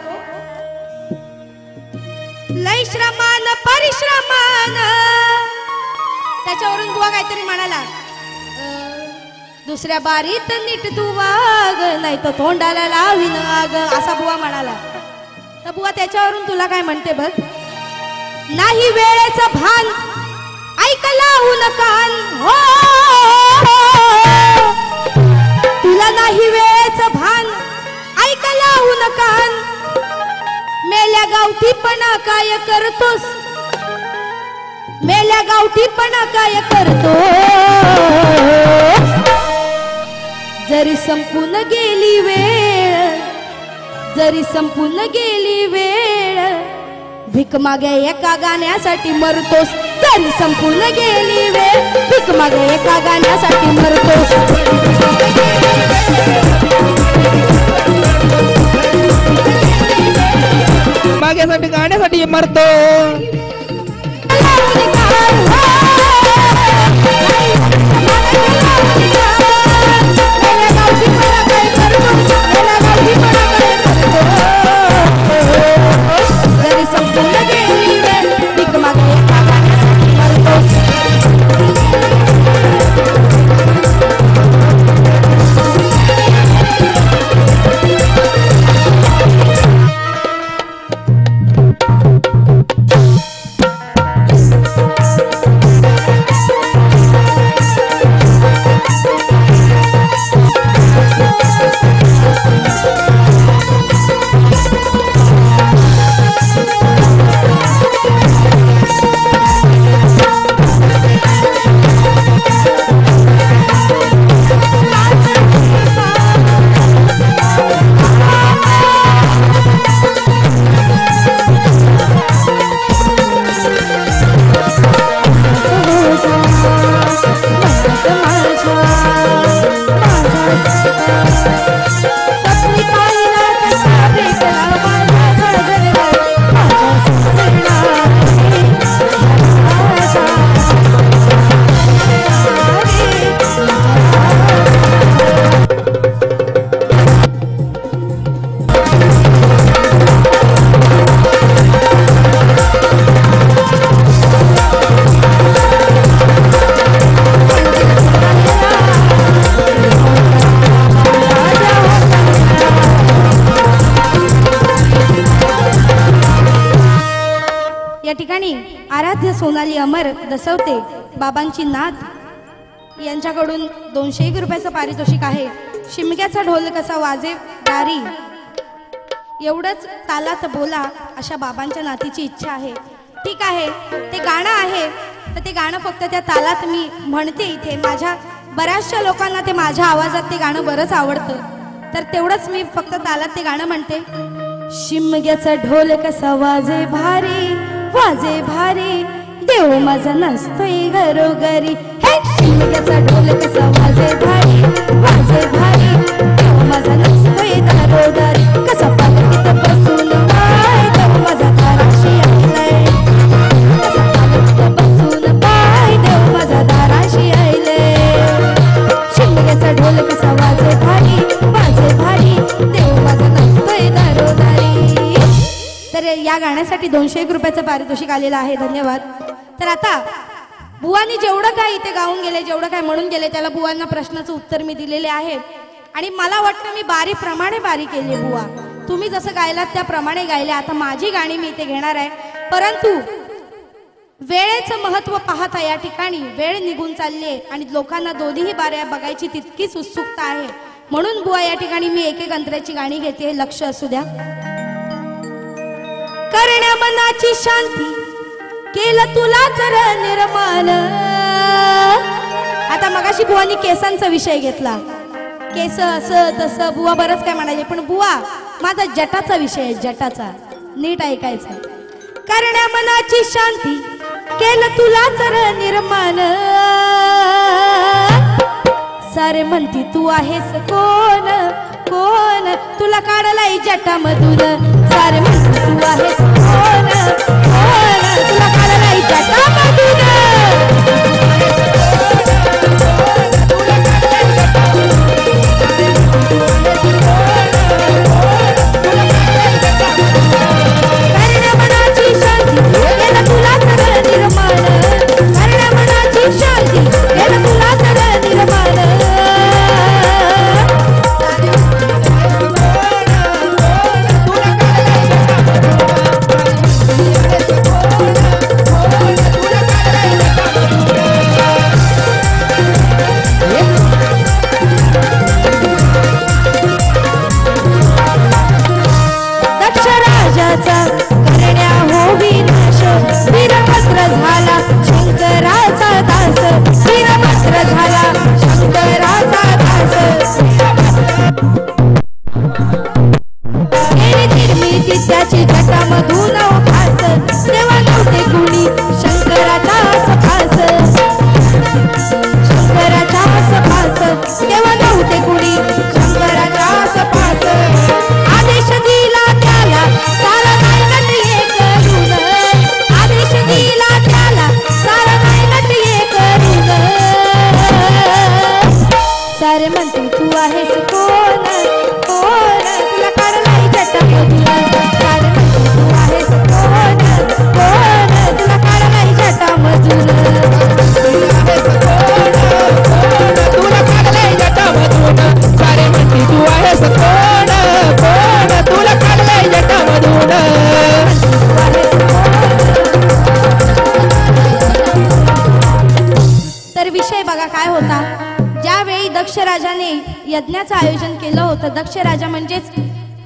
लय श्रमान परिश्रमान, त्याच्यावरून बुवा काहीतरी म्हणाला, दुसऱ्या बारीत नीट तू वाग, नाही तर तोंडाला लावीन आग, असा बुवा म्हणाला. तर बुवा त्याच्यावरून तुला काय म्हणते बघ. नाही वेळेचं भान ऐक लावून कान, हो तुला नाही वेळेचं भान ऐक लावून कान, मेल्या गावठीपणा काय करतोस, मेल्या गावठीपणा काय करतोस. जरी संपून गेली वेळ, जरी संपून गेली वेळ, भीक मागे एका गाण्यासाठी मरतोस. जरी संपून गेली वेळ, भीक मागे एका गाण्यासाठी मरतोस. माग्यासाठी गाण्यासाठी मरतो. जरी संपून गेली वेळ, भीक मागे एका गाण्यासाठी मरतोस. आराध्य सोनाली अमर दसवते बाबांची नात यांच्याकडून 201 रुपयाचं पारितोषिक आहे. शिमग्याचा ढोल कसा वाजे दारी, एवढंच तालात बोला अशा बाबांच्या नातीची इच्छा आहे. ठीक आहे, ते गाणं आहे तर ते गाणं फक्त त्या तालात मी म्हणते इथे. माझ्या बऱ्याचशा लोकांना ते माझ्या आवाजात ते गाणं बरंच आवडतं, तर तेवढंच मी फक्त तालात ते गाणं म्हणते. शिमग्याचा ढोल कसा वाजे भारी, वाजे भारी, देव माझा नसतोय घरोघरी. हे शिमग्याचा ढोल कसा वाजे भारी, वाजे भारी, देव माझा नसतोय घरोघरी. कसा पालखीत बसून पाय देव माझा दाराशी आलाय, कसा पालखीत बसून पाय देव माझा दाराशी आलाय. शिमग्याचा ढोल कसा वाजे भारी, वाजे भारी, देव माझा नसतोय घरोघरी. तर या गाण्यासाठी 201 रुपयाचं पारितोषिक आलेलं आहे. धन्यवाद. तर आता बुवांनी जेवढं काय इथे गाऊन गेले, जेवढं काय म्हणून गेले, त्याला बुवांना प्रश्नाचं उत्तर मी दिलेले आहे. आणि मला वाटतं मी बारीप्रमाणे बारी केली. बुवा तुम्ही जसं गायलात त्याप्रमाणे गायले. आता माझी गाणी मी इथे घेणार आहे, परंतु वेळेचं महत्त्व पाहता या ठिकाणी वेळ निघून चालली आहे आणि लोकांना दोन्ही बाऱ्या बघायची तितकीच उत्सुकता आहे. म्हणून बुवा या ठिकाणी मी एक एक अंतराची गाणी घेते. लक्ष असू द्या. करण्या मनाची शांती केलं तुला जर निर्माण. आता मगाशी बुवानी केसांचा विषय घेतला. केस असं तसं बुवा बरंच काय म्हणाले, पण बुवा माझा जटाचा विषय आहे, जटाचा. नीट ऐकायचं. करण्या मनाची शांती केलं तुला तर निर्माण सारे म्हणती तू आहेस कोण कोण तुला काढलाय जटामधून सारे म्हणती तू आहेस कोण कोण तुला काढलाय जटामधून त्याची जटामधून खास तेव्हा नव्हते कुणी शंकराचा सखास शंकराचा सखास तेव्हा नव्हते कुणी शंकराचा सखास आदेश दिला त्याला सारा नाही नटले करून आदेश दिला त्याला सारा नाही नटले करून सारे म्हणते तू आहेस कोण कोण तुला काढलाय जटामधून तर विषय बघा काय होता ज्यावेळी दक्ष राजाने यज्ञाचं आयोजन केलं होतं दक्ष राजा म्हणजेच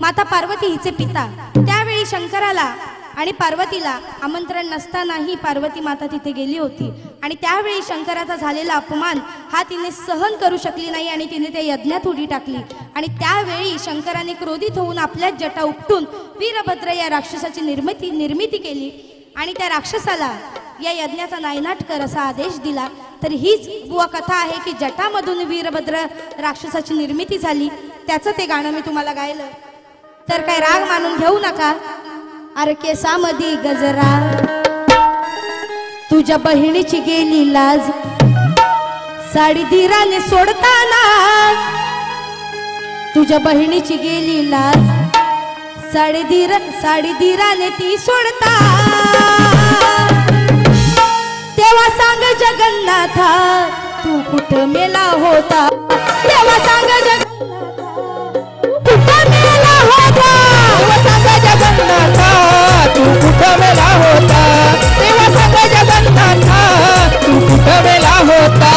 माता पार्वती हिचे पिता त्यावेळी शंकराला आणि पार्वतीला आमंत्रण नसतानाही पार्वती माता तिथे गेली होती आणि त्यावेळी शंकराचा झालेला अपमान हा तिने सहन करू शकली नाही आणि तिने त्या यज्ञात उडी टाकली आणि त्यावेळी शंकराने क्रोधित होऊन आपल्याच जटा उपटून वीरभद्र या राक्षसाची निर्मिती केली आणि त्या राक्षसाला या यज्ञाचा नायनाट कर असा आदेश दिला तर हीच बुवा कथा आहे की जटामधून वीरभद्र राक्षसाची निर्मिती झाली त्याचं ते गाणं मी तुम्हाला गायलं तर काय राग मानून घेऊ नका अरे केसामध्ये गजरा तुझ्या बहिणीची गेली लाज साडी धीराने सोडताना तुझ्या बहिणीची गेली लाज साडी धीराने ती सोडता तेव्हा सांग जगन्नाथा तू कुठं मेला होता तेव्हा सांग जगन्नाथा कुठं मेला होता तेव्हा सांग जगन्नाथा तू कुठं मेला होता तेव्हा सांग जगन्नाथा तू कुठं मेला होता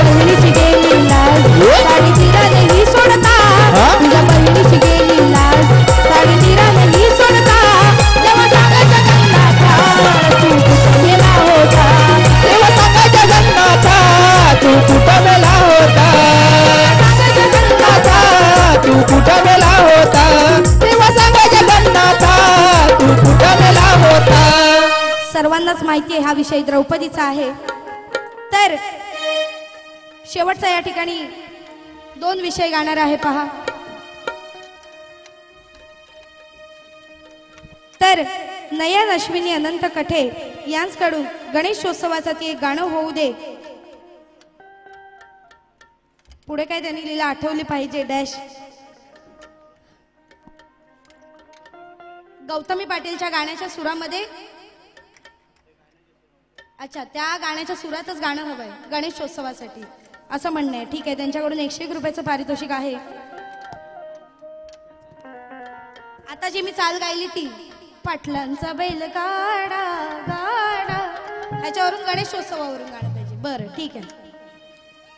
बहिणीची गेली लाज साडी धीराने ही सोडता तुझ्या बहिणीची गेली लाज साडी धीराने ही सोडता तेव्हा सांग जगन्नाथा तू कुठं मेला होता तेव्हा सांग जगन्नाथा तू कुठं मेला होता सांग जगन्नाथा तू कुठं मेला होता तेव्हा सांग जगन्नाथा तू कुठं मेला होता सर्वांनाच माहिती आहे हा विषय द्रौपदीचा आहे तर शेवटचा या ठिकाणी 2 विषय गाणार आहे पहा तर नयन अश्विनी अनंत कठे यांच्याकडून गणेशोत्सवाचं ते एक गाणं होऊ दे पुढे काय त्यांनी लिहिलं आठवले पाहिजे डॅश गौतमी पाटीलच्या गाण्याच्या सुरामध्ये अच्छा त्या गाण्याच्या सुरातच गाणं हवंय गणेशोत्सवासाठी असं म्हणणं आहे ठीक आहे त्यांच्याकडून 101 रुपयाचं पारितोषिक आहे आता जी मी चाल गायली ती पाटलांचा बैल गाडा गाडा ह्याच्यावरून गणेशोत्सवावरून गाणं पाहिजे बरं ठीक आहे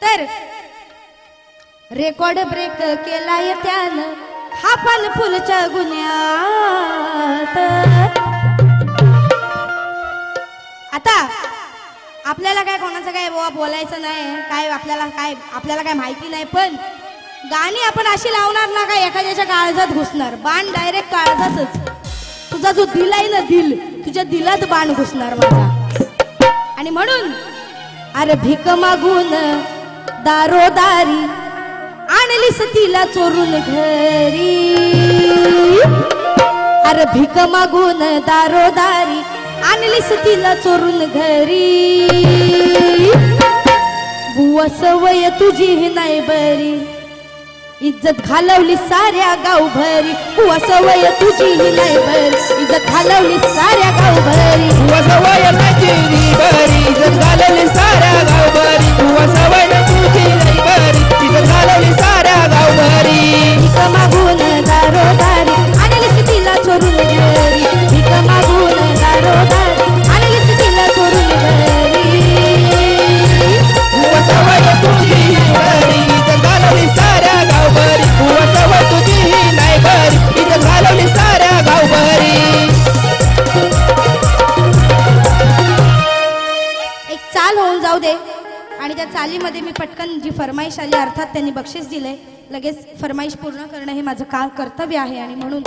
तर रेकॉर्ड ब्रेक केलाय त्यानं हा पण फुलच्या गुन्ह्यात आता आपल्याला काय कोणाचं काय बोलायचं नाही काय आपल्याला काय माहिती नाही पण गाणी आपण अशी लावणार ना काय एखाद्याच्या काळजात घुसणार बाण डायरेक्ट काळजातच तुझा जो दिल आहे ना दिल तुझ्या दिलात बाण घुसणार माझा आणि म्हणून अरे भीक मागून दारोदारी आणलीस तिला चोरून घरी. अरे भीक मागून दारोदारी आणलीस तिला चोरून घरी. बुवा सवय तुझी नाही बरी इज्जत घालवली साऱ्या गावभरी. बुवा सवय तुझी नाही बरी इज्जत घालवली साऱ्या गावभरी. बुवा सवय तुझी बरी इज्जत घालवली साऱ्या गावभरी. बुवा सवय तुझी नाही बरी इज्जत घालवली साऱ्या गावभरी. भीक मागून दारोदारी आणलीस तिला चोरून घरी. भीक मागून दारोदारी आणलीस तिला चोरून घरी. बुवा सवय तुझी बरी इज्जत घालवली साऱ्या गावभरी. बुवा सवय तुझी नाही बरी इज्जत घालवली साऱ्या गावभरी. एक चाल होऊन जाऊ दे आणि त्या चालीमध्ये मी पटकन जी फरमाईश आली अर्थात त्यांनी बक्षीस दिले लगेच फरमाईश पूर्ण करणं हे माझं कर्तव्य आहे आणि म्हणून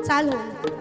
चाल होऊन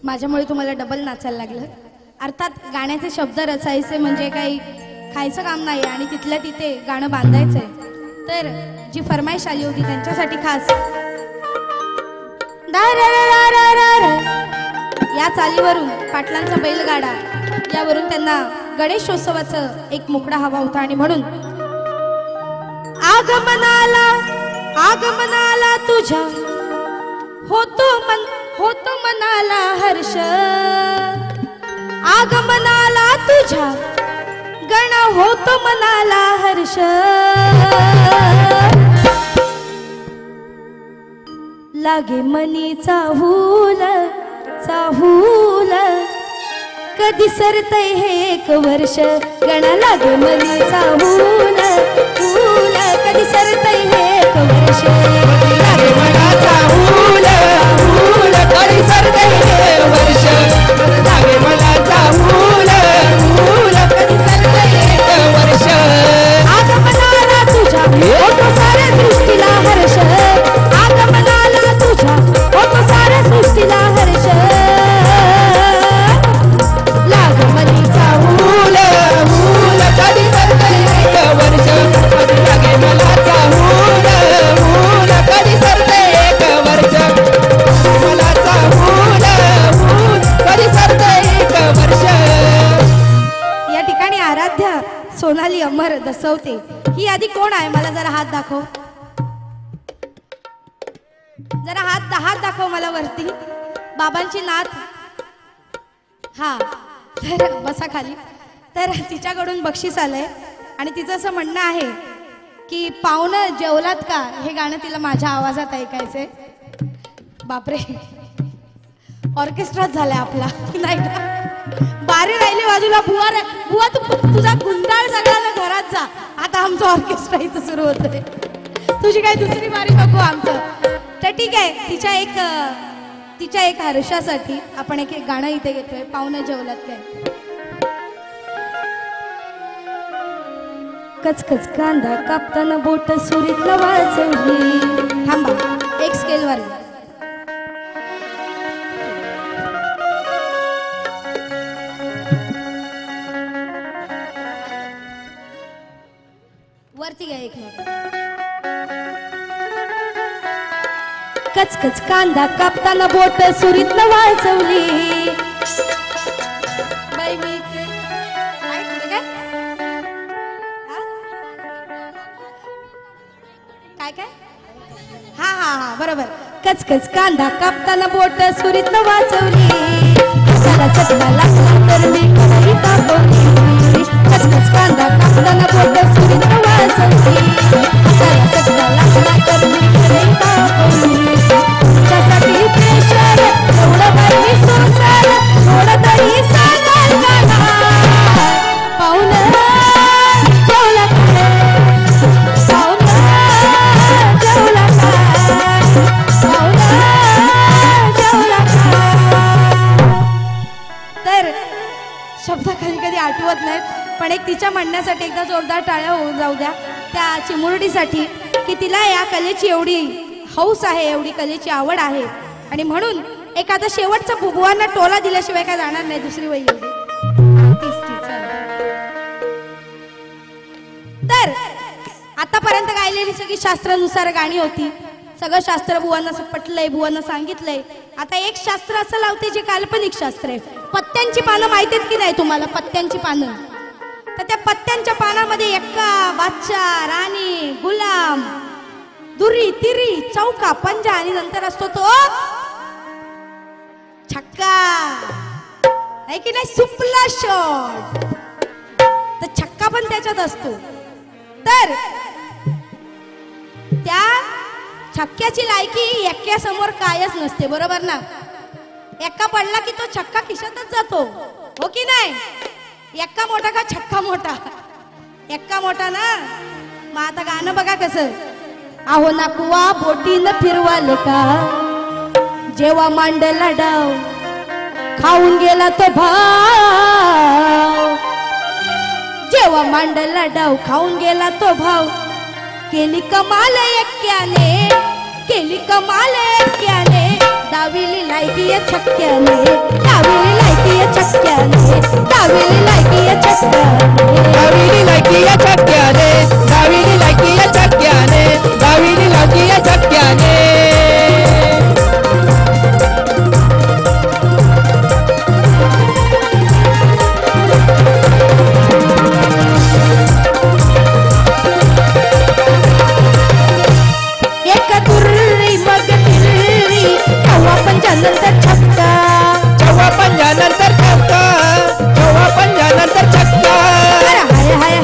माझ्यामुळे तुम्हाला डबल नाचायला लागलं. अर्थात गाण्याचे शब्द रचायचे म्हणजे काही खायचं काम नाही आणि तिथल्या तिथे गाणं बांधायचंय. तर जी फरमाईश आली होती त्यांच्यासाठी खास या चालीवरून पाटलांचा बैलगाडा यावरून त्यांना गणेशोत्सवाचं एक मुकडा हवा होता आणि म्हणून आगमनाला तुझ्या होतो मनाला हर्ष. आगमनाला तुझ्या गण होतो मनाला हर्ष. लागे मनीचा चाहूल कधी सरतय हे एक वर्ष. गण लागे मनीचा चाहूल कधी सरतय हे एक वर्ष. लागे मनाचा हूल कधी सरतय हे वर्ष. लागे मनाचा हूल कधी सरतय हे वर्ष. आगमनाला तुझ्या होतो साऱ्या सृष्टीला हर्ष. आगमनाला तुझ्या होतो साऱ्या सृष्टीला हर्ष. सोनाली अमर दसवते ही आधी कोण आहे? मला जरा हात दाखव, जरा हात दाखव मला वरती. बाबांची नात. हा, तर बसा खाली. तर तिच्याकडून बक्षीस आलंय आणि तिचं असं म्हणणं आहे की पाहुणं जेवलात का हे गाणं तिला माझ्या आवाजात ऐकायचंय. बापरे, ऑर्केस्ट्राच झालाय आपला नाही का? बारी राहिली बाजूला. बुवा बुवा तू तुझा गुंडाळ सगळा ना घरात जा. आता आमचं ऑर्केस्ट्रा इथं सुरू होतंय. तुझी काय दुसरी बारी बघू आमचं. तर ठीक आहे, तिच्या एक हर्षासाठी आपण एक गाणं इथे घेतोय. पाहुणं जेवलात काय. कचकच कांदा कापताना बोट सुरीतलं वाजवली. थांबा, एक स्केलवर. वरती घ्या एक मिनिट. कचकच कांदा कापताना बोट सुरीतलं वाजवली. बाई मी काय हा हा हा बरोबर. कचकच कांदा कापताना बोट सुरीतनं वाजवली. त्याला चटका लागला तर मी कढई तापवली. कचकच कांदा कापताना बोट सुरीतनं वाजवली. त्याला चटका लागला तर मी कढई तापवली. त्यासाठी प्रेशर एवढं बाई सोसार थोडं तरी सांगाल गाणार. पाहुणं जेवला शब्द कधी कधी आठवत नाहीत, पण एक तिच्या म्हणण्यासाठी एकदा जोरदार टाळ्या होऊन जाऊ द्या त्या चिमुरडीसाठी की तिला या कलेची एवढी हौस आहे, एवढी कलेची आवड आहे आणि म्हणून एखादा शेवटचा बुबुवांना टोला दिल्याशिवाय काय जाणार नाही. दुसरी वही तर आतापर्यंत गायलेली सगळी शास्त्रानुसार गाणी होती. सगळं शास्त्र बुवांना पटलंय, बुवांना सांगितलंय. आता एक शास्त्र असं लावते जे काल्पनिक शास्त्र आहे. पत्त्यांची पानं माहिती आहेत की नाही तुम्हाला? पत्त्यांची पानं. तर त्या पत्त्यांच्या पानामध्ये एक्का, बादशाह, राणी, गुलाम, दुरी, तिरी, चौका, पंजा आणि नंतर असतो तो छक्का आहे की नाही, सुपला शॉट. तर छक्का पण त्याच्यात असतो. तर त्या छक्क्याची लायकी एक्क्या समोर कायच नसते, बरोबर ना? एक्का पडला की तो छक्का खिशातच जातो, हो की नाही? एक्का मोठा का छक्का मोठा? एक्का मोठा ना. मग आता गाणं बघा कसं. आहो नाकुवा बोटीनं फिरवाले का, जेव्हा मांडला डाव खाऊन गेला तो भाव. जेव्हा मांडला डाव खाऊन गेला तो भाव. केली कमाल एक्क्याने, केली कमाल एक्क्याने. डावीली लायकी या छक्क्याने, डावीली लायकी या छक्क्याने, डावीली लायकी या छक्क्याने, डावीली लायकी या छक्क्याने, डावीली लायकी या छक्क्याने, डावीली लायकी या छक्क्याने. नंतर छक्का, जेव्हा पंजानंतर छक्का, जेव्हा पंजानंतर छक्का. हाय हाय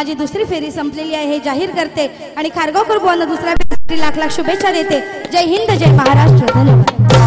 माझी दुसरी फेरी संपलेली आहे हे जाहीर करते आणि खारगावकर बुवांना दुसऱ्या फेरीसाठी लाख लाख शुभेच्छा देते. जय हिंद, जय महाराष्ट्र, धन्यवाद.